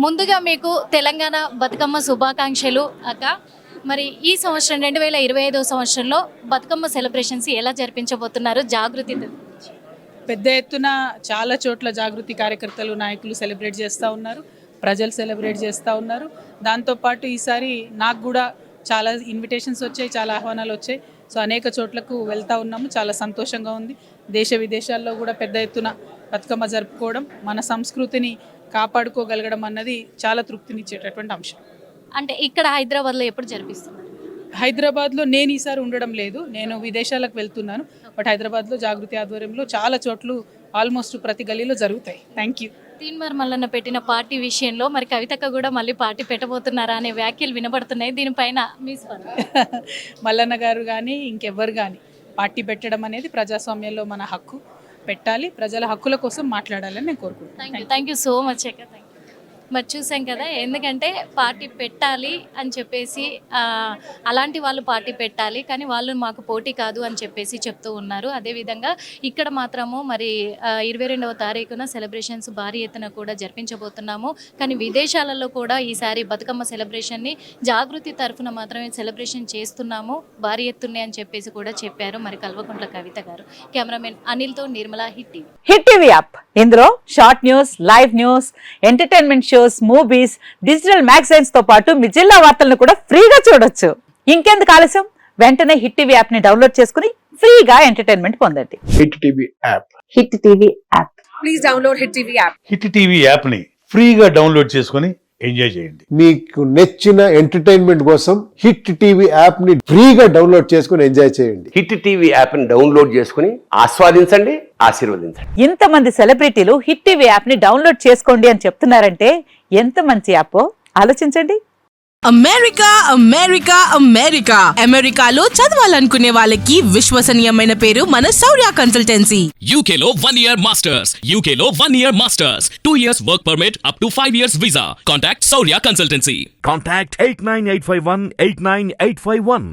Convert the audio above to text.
ముందుగా మీకు తెలంగాణ బతుకమ్మ శుభాకాంక్షలు అక్క. మరి ఈ సంవత్సరం 2025 సంవత్సరంలో బతుకమ్మ సెలబ్రేషన్స్ ఎలా జరిపించబోతున్నారు? జాగృతి పెద్ద ఎత్తున చాలా చోట్ల జాగృతి కార్యకర్తలు నాయకులు సెలబ్రేట్ చేస్తూ ఉన్నారు, ప్రజలు సెలబ్రేట్ చేస్తూ ఉన్నారు. దాంతోపాటు ఈసారి నాకు కూడా చాలా ఇన్విటేషన్స్ వచ్చాయి, చాలా ఆహ్వానాలు వచ్చాయి. సో అనేక చోట్లకు వెళ్తూ ఉన్నాము, చాలా సంతోషంగా ఉంది. దేశ విదేశాల్లో కూడా పెద్ద ఎత్తున బతుకమ్మ జరుపుకోవడం, మన సంస్కృతిని కాపాడుకోగలగడం అన్నది చాలా తృప్తినిచ్చేటటువంటి అంశం. అంటే ఇక్కడ హైదరాబాద్లో ఎప్పుడు జరిపిస్తున్నారు? హైదరాబాద్లో నేను ఈసారి ఉండడం లేదు, నేను విదేశాలకు వెళ్తున్నాను. బట్ హైదరాబాద్లో జాగృతి ఆధ్వర్యంలో చాలా చోట్లు ఆల్మోస్ట్ ప్రతి గల్లీలో జరుగుతాయి. Thank you. తీన్మార్ మల్లన్న పెట్టిన పార్టీ విషయంలో మరి కవితక్క కూడా మళ్ళీ పార్టీ పెట్టబోతున్నారా అనే వ్యాఖ్యలు వినబడుతున్నాయి. దీనిపైన మీ స్పందన? మల్లన్న గారు కానీ ఇంకెవ్వరు కానీ పార్టీ పెట్టడం అనేది ప్రజాస్వామ్యంలో మన హక్కు. పెట్టాలి, ప్రజల హక్కుల కోసం మాట్లాడాలని నేను కోరుకుంటున్నాను. థ్యాంక్ యూ సో మచ్ అక్క. Thank you. మరి చూసాం కదా, ఎందుకంటే పార్టీ పెట్టాలి అని చెప్పేసి అలాంటి వాళ్ళు పార్టీ పెట్టాలి, కానీ వాళ్ళు మాకు పోటీ కాదు అని చెప్పేసి చెప్తూ ఉన్నారు. అదేవిధంగా ఇక్కడ మాత్రము మరి 22వ తారీఖున సెలబ్రేషన్స్ భారీ ఎత్తున కూడా జరిపించబోతున్నాము. కానీ విదేశాలలో కూడా ఈసారి బతుకమ్మ సెలబ్రేషన్ని జాగృతి తరఫున మాత్రమే సెలబ్రేషన్ చేస్తున్నాము భారీ ఎత్తునే అని చెప్పేసి కూడా చెప్పారు మరి కల్వకుంట్ల కవిత గారు. కెమెరామెన్ అనిల్తో Nirmala, hit TV. Hit TV app, ఇందులో short news, live news, entertainment shows, movies, digital magazines తో పాటు మీ జిల్లా వార్తలను కూడా ఫ్రీగా చూడొచ్చు. ఇంకెందుకు ఆలస్యం, వెంటనే హిట్ టీవీ యాప్ ని డౌన్లోడ్ చేసుకుని ఫ్రీగా ఎంటర్టైన్మెంట్ పొందండి. Hit TV app. Hit TV app. Please download hit TV app. Hit TV app ని ఫ్రీగా డౌన్లోడ్ చేసుకుని ఎంజాయ్ చేయండి. మీకు నచ్చిన ఎంటర్టైన్మెంట్ కోసం హిట్ టీవీ యాప్ ని ఫ్రీగా డౌన్లోడ్ చేసుకుని ఎంజాయ్ చేయండి. హిట్ టీవీ యాప్ ని డౌన్లోడ్ చేసుకుని ఆస్వాదించండి, ఆశీర్వదించండి. ఇంతమంది సెలబ్రిటీలు హిట్ టీవీ యాప్ ని డౌన్లోడ్ చేసుకోండి అని చెప్తున్నారంటే ఎంత మంచి యాప్ ఆలోచించండి. అమెరికా అమెరికా అమెరికా అమెరికాలో చదవాలనుకునే వాళ్ళకి విశ్వసనీయమైన పేరు మన శౌర్య కన్సల్టెన్సీ. UK లో 1 year masters. UK లో 1 year masters. 2 years work permit up to 5 years visa. Contact Saurya Consultancy. Contact 89851 89851.